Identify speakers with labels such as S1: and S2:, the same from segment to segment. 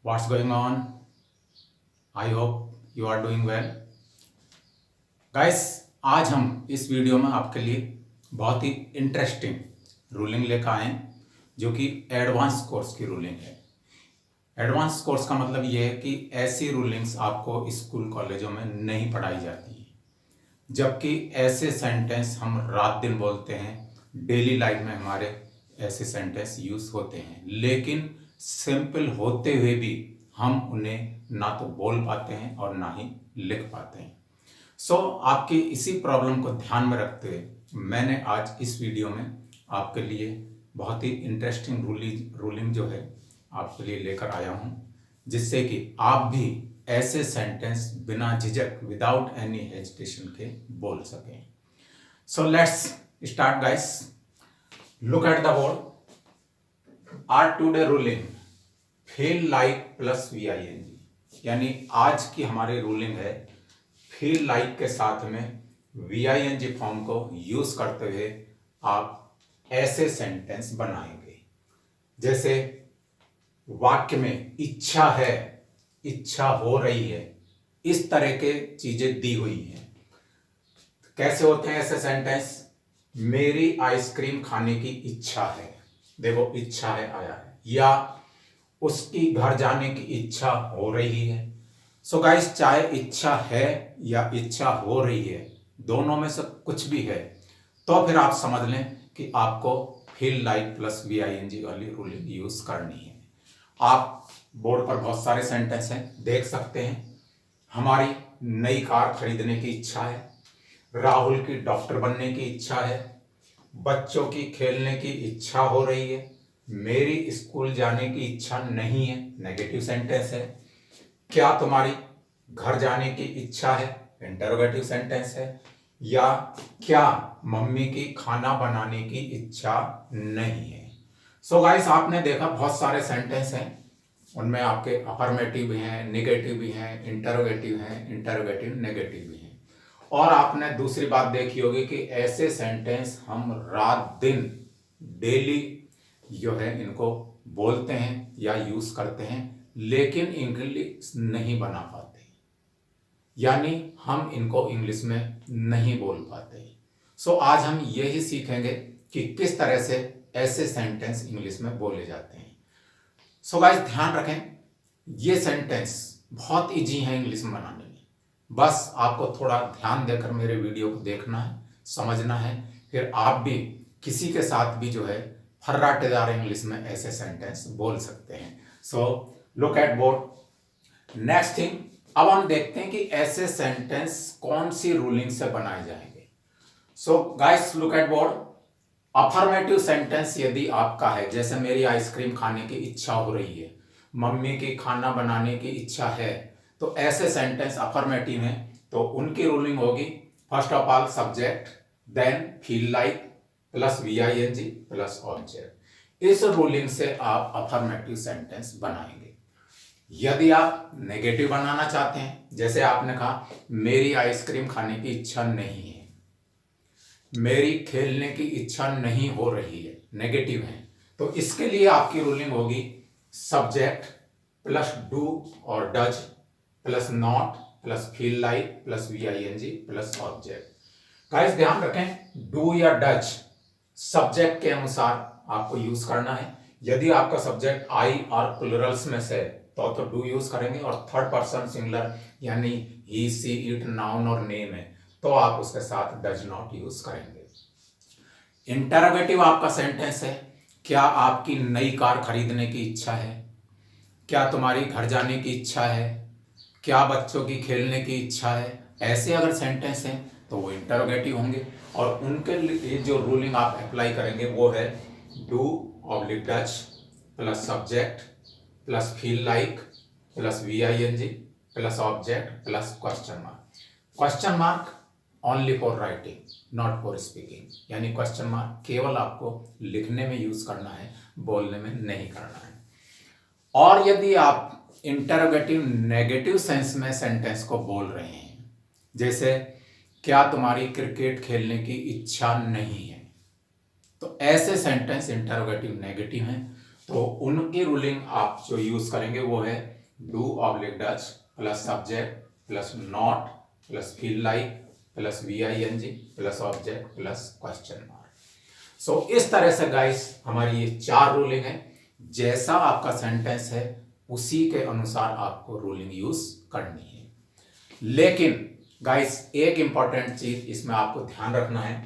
S1: What's going on? I hope you are doing well. Guys, आज हम इस video में आपके लिए बहुत ही इंटरेस्टिंग रूलिंग लेकर आए हैं जो कि एडवांस कोर्स की रूलिंग है। एडवांस कोर्स का मतलब ये है कि ऐसी रूलिंग्स आपको स्कूल कॉलेजों में नहीं पढ़ाई जाती हैं, जबकि ऐसे सेंटेंस हम रात दिन बोलते हैं, डेली लाइफ में हमारे ऐसे सेंटेंस यूज होते हैं, लेकिन सिंपल होते हुए भी हम उन्हें ना तो बोल पाते हैं और ना ही लिख पाते हैं। आपकी इसी प्रॉब्लम को ध्यान में रखते हुए मैंने आज इस वीडियो में आपके लिए बहुत ही इंटरेस्टिंग रूलिंग जो है आपके लिए लेकर आया हूं, जिससे कि आप भी ऐसे सेंटेंस बिना झिझक, विदाउट एनी हेजिटेशन के बोल सकें। So let's start guys. Look at the board. Our today ruling feel like plus VING, यानी आज की हमारी रूलिंग है फील लाइक के साथ में VING फॉर्म को यूज करते हुए आप ऐसे सेंटेंस बनाएंगे, जैसे वाक्य में इच्छा है, इच्छा हो रही है, इस तरह के चीजें दी हुई हैं। कैसे होते हैं ऐसे सेंटेंस? मेरी आइसक्रीम खाने की इच्छा है, देखो इच्छा है आया है, या उसकी घर जाने की इच्छा हो रही है। सो गाइस, चाहे इच्छा है या इच्छा हो रही है, दोनों में से कुछ भी है, तो फिर आप समझ लें कि आपको फील लाइक प्लस VING वाली रूलिंग यूज करनी है। आप बोर्ड पर बहुत सारे सेंटेंस हैं, देख सकते हैं। हमारी नई कार खरीदने की इच्छा है, राहुल की डॉक्टर बनने की इच्छा है, बच्चों की खेलने की इच्छा हो रही है, मेरी स्कूल जाने की इच्छा नहीं है, नेगेटिव सेंटेंस है। क्या तुम्हारी घर जाने की इच्छा है, इंटरोगेटिव सेंटेंस है। या क्या मम्मी की खाना बनाने की इच्छा नहीं है। सो गाइस, आपने देखा बहुत सारे सेंटेंस हैं, उनमें आपके अफर्मेटिव भी हैं, नेगेटिव भी हैं, इंटरोगेटिव हैं, इंटरोगेटिव नेगेटिव भी हैं। और आपने दूसरी बात देखी होगी कि ऐसे सेंटेंस हम रात दिन डेली जो है इनको बोलते हैं या यूज करते हैं, लेकिन इंग्लिश नहीं बना पाते, यानी हम इनको इंग्लिश में नहीं बोल पाते। आज हम यही सीखेंगे कि किस तरह से ऐसे सेंटेंस इंग्लिश में बोले जाते हैं। गाइस, ध्यान रखें, ये सेंटेंस बहुत इजी है इंग्लिश में बनाने में। बस आपको थोड़ा ध्यान देकर मेरे वीडियो को देखना है, समझना है, फिर आप भी किसी के साथ भी जो है फर्राटेदार इंग्लिश में ऐसे सेंटेंस बोल सकते हैं। Look at board. Next thing, अब हम देखते हैं कि ऐसे सेंटेंस कौन सी रूलिंग से बनाए जाएंगे। Guys, look eight board. Affirmative sentence यदि आपका है, जैसे मेरी आइसक्रीम खाने की इच्छा हो रही है, मम्मी की खाना बनाने की इच्छा है, तो ऐसे सेंटेंस अफर्मेटिव हैं, तो उनकी रूलिंग होगी first of all subject, then feel like plus VING plus object. इस रूलिंग से आप अफर्मेटिव सेंटेंस बनाएंगे। यदि आप नेगेटिव बनाना चाहते हैं, जैसे आपने कहा मेरी आइसक्रीम खाने की इच्छा नहीं है, मेरी खेलने की इच्छा नहीं हो रही है, नेगेटिव है, तो इसके लिए आपकी रूलिंग होगी सब्जेक्ट प्लस डू और does plus not plus feel like plus VING plus object. Guys, ध्यान रखें, डू या डज सब्जेक्ट के अनुसार आपको यूज करना है। यदि आपका सब्जेक्ट आई और प्लुरल्स में से तो डू यूज करेंगे, और थर्ड पर्सन सिंगुलर यानी ही, सी, इट, नाउन और नेम है, तो आप उसके साथ डज नॉट यूज करेंगे। इंटरोगेटिव आपका सेंटेंस है, क्या आपकी नई कार खरीदने की इच्छा है, क्या तुम्हारी घर जाने की इच्छा है, क्या बच्चों की खेलने की इच्छा है। ऐसे अगर सेंटेंस हैं तो वो इंटरोगेटिव होंगे, और उनके लिए जो रूलिंग आप अप्लाई करेंगे वो है do oblique does plus subject plus feel like plus VING plus object plus question mark. Question mark only for writing, not for speaking, यानी क्वेश्चन मार्क केवल आपको लिखने में यूज करना है, बोलने में नहीं करना है। और यदि आप इंटरोगेटिव नेगेटिव सेंस में सेंटेंस को बोल रहे हैं, जैसे क्या तुम्हारी क्रिकेट खेलने की इच्छा नहीं है, तो ऐसे सेंटेंस इंटरोगेटिव नेगेटिव हैं, तो उनकी रूलिंग आप जो यूज करेंगे वो है do oblique does plus subject plus not plus feel like plus VING plus object plus question mark. So इस तरह से गाइस हमारी ये 4 रूलिंग है। जैसा आपका सेंटेंस है उसी के अनुसार आपको रूलिंग यूज करनी है। लेकिन गाइस एक इंपॉर्टेंट चीज इसमें आपको ध्यान रखना है,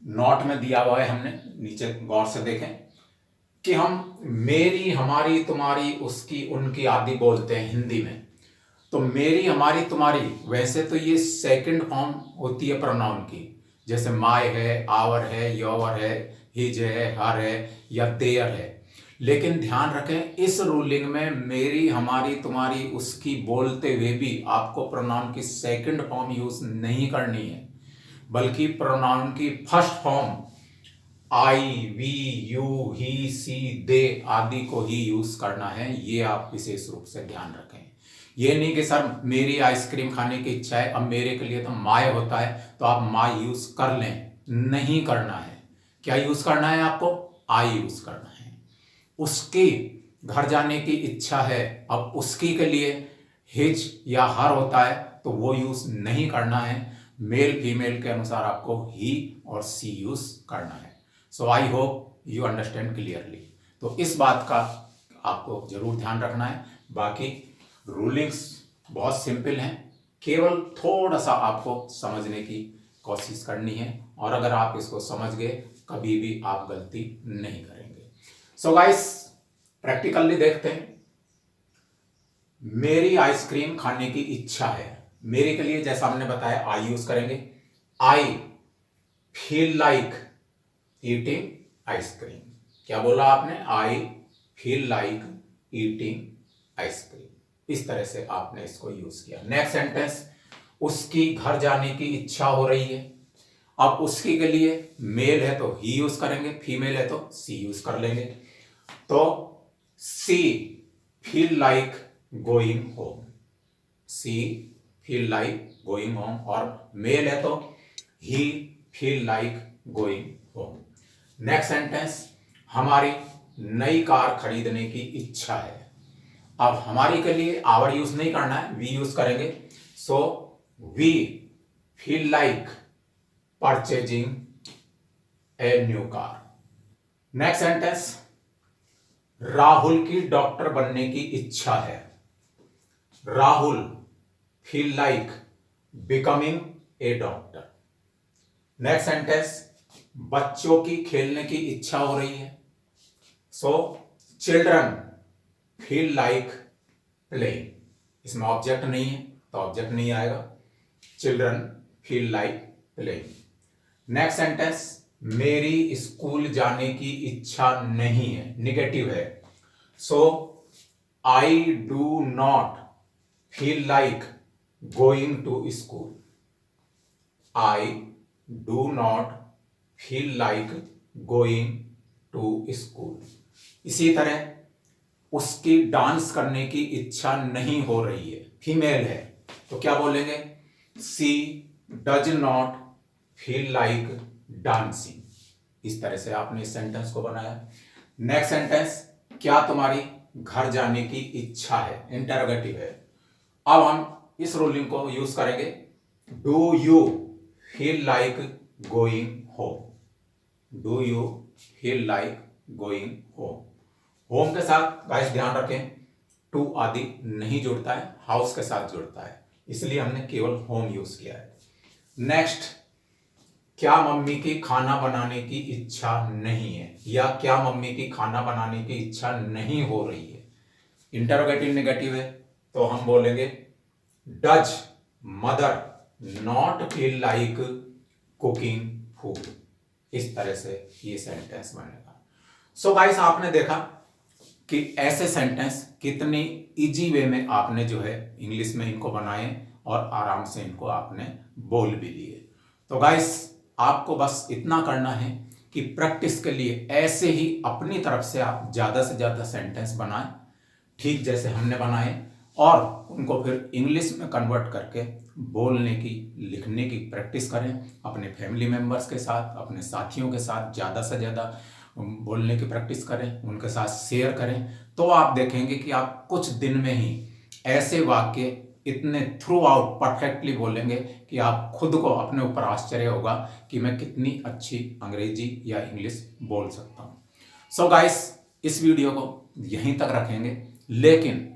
S1: नोट में दिया हुआ है, हमने नीचे गौर से देखें कि हम मेरी, हमारी, तुम्हारी, उसकी, उनकी आदि बोलते हैं हिंदी में। तो मेरी, हमारी, तुम्हारी, वैसे तो ये सेकंड फॉर्म होती है प्रोनाउन की, जैसे माय है, आवर है, योर है, हिज है, हर है या देयर है। लेकिन ध्यान रखें इस रूलिंग में मेरी, हमारी, तुम्हारी, उसकी बोलते हुए भी आपको प्रोनाउन की सेकंड फॉर्म यूज नहीं करनी है, बल्कि प्रोनाउन की first form I, we, you, he, she, they आदि को ही यूज करना है। ये आप विशेष रूप से ध्यान रखें। ये नहीं कि सर मेरी आइसक्रीम खाने की इच्छा है, अब मेरे के लिए तो माय होता है तो आप माय यूज कर लें, नहीं करना है। क्या यूज करना है आपको? आई यूज करना है। उसकी घर जाने की इच्छा है, अब उसकी के लिए हिज या हर होता है तो वो यूज नहीं करना है। मेल फीमेल के अनुसार आपको ही और सी यूज करना है। So I hope you understand clearly. तो इस बात का आपको जरूर ध्यान रखना है। बाकी रूलिंग्स बहुत सिंपल हैं, केवल थोड़ा सा आपको समझने की कोशिश करनी है, और अगर आप इसको समझ गए कभी भी आप गलती नहीं करेंगे। सो गाइस प्रैक्टिकली देखते हैं। मेरी आइसक्रीम खाने की इच्छा है, मेरे के लिए जैसा हमने बताया आई यूज करेंगे। I feel like eating ice cream. क्या बोला आपने? I feel like eating ice cream. इस तरह से आपने इसको यूज किया। नेक्स्ट सेंटेंस, उसकी घर जाने की इच्छा हो रही है। अब उसकी के लिए मेल है तो ही यूज करेंगे, फीमेल है तो सी यूज कर लेंगे। तो she feel like going home, she feel like going home, और मेल है तो he feel like going home. Next sentence, हमारी नई कार खरीदने की इच्छा है। अब हमारी के लिए आवर यूज नहीं करना है, वी यूज करेंगे। So we feel like purchasing a new car. Next sentence, Rahul की डॉक्टर बनने की इच्छा है। Rahul feel like becoming a doctor. Next sentence, बच्चों की खेलने की इच्छा हो रही है। So children feel like playing. इसमें ऑब्जेक्ट नहीं है तो ऑब्जेक्ट नहीं आएगा। Children feel like playing. Next sentence, मेरी स्कूल जाने की इच्छा नहीं है, निगेटिव है। So I do not feel like going to school. I do not feel like going to school. इसी तरह उसकी डांस करने की इच्छा नहीं हो रही है, फीमेल है तो क्या बोलेंगे? She does not feel like dancing. इस तरह से आपने इस सेंटेंस को बनाया। नेक्स्ट सेंटेंस, क्या तुम्हारी घर जाने की इच्छा है, इंटरोगेटिव है। अब हम इस रूलिंग को यूज करेंगे, do you feel like going home. Do you feel like going home. Home के साथ गाइस ध्यान रखें टू आदि नहीं जुड़ता है, हाउस के साथ जुड़ता है, इसलिए हमने केवल होम यूज किया है। नेक्स्ट, क्या मम्मी की खाना बनाने की इच्छा नहीं है, या क्या मम्मी की खाना बनाने की इच्छा नहीं हो रही है। इंटरोगेटिव नेगेटिव है तो हम बोलेंगे does mother not feel like cooking food. इस तरह से ये सेंटेंस बनेगा। सो गाइस आपने देखा कि ऐसे सेंटेंस कितनी इजी वे में आपने जो है इंग्लिश में इनको बनाए और आराम से इनको आपने बोल भी लिए। तो गाइस आपको बस इतना करना है कि प्रैक्टिस के लिए ऐसे ही अपनी तरफ से आप ज़्यादा से ज़्यादा सेंटेंस बनाएं, ठीक जैसे हमने बनाए, और उनको फिर इंग्लिश में कन्वर्ट करके बोलने की, लिखने की प्रैक्टिस करें। अपने फैमिली मेम्बर्स के साथ, अपने साथियों के साथ ज़्यादा से ज़्यादा बोलने की प्रैक्टिस करें, उनके साथ शेयर करें, तो आप देखेंगे कि आप कुछ दिन में ही ऐसे वाक्य इतने थ्रू आउट परफेक्टली बोलेंगे कि आप खुद को अपने ऊपर आश्चर्य होगा कि मैं कितनी अच्छी अंग्रेजी या इंग्लिश बोल सकता हूँ। सो गाइस, इस वीडियो को यहीं तक रखेंगे, लेकिन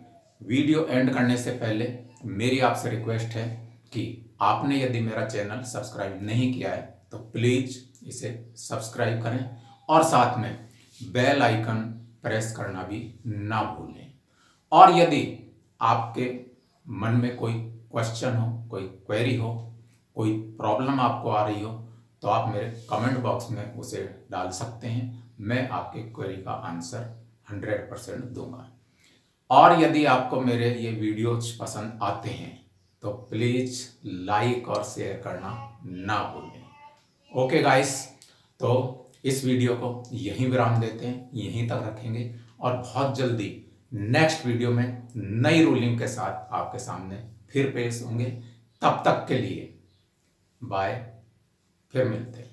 S1: वीडियो एंड करने से पहले मेरी आपसे रिक्वेस्ट है कि आपने यदि मेरा चैनल सब्सक्राइब नहीं किया है तो प्लीज़ इसे सब्सक्राइब करें और साथ में बेल आइकन प्रेस करना भी ना भूलें। और यदि आपके मन में कोई क्वेश्चन हो, कोई क्वेरी हो, कोई प्रॉब्लम आपको आ रही हो, तो आप मेरे कमेंट बॉक्स में उसे डाल सकते हैं। मैं आपके क्वेरी का आंसर 100% दूंगा। और यदि आपको मेरे ये वीडियोज पसंद आते हैं तो प्लीज़ लाइक और शेयर करना ना भूलें। ओके गाइस, तो इस वीडियो को यहीं विराम देते हैं, यहीं तक रखेंगे और बहुत जल्दी नेक्स्ट वीडियो में नई रूलिंग के साथ आपके सामने फिर पेश होंगे। तब तक के लिए बाय, फिर मिलते हैं।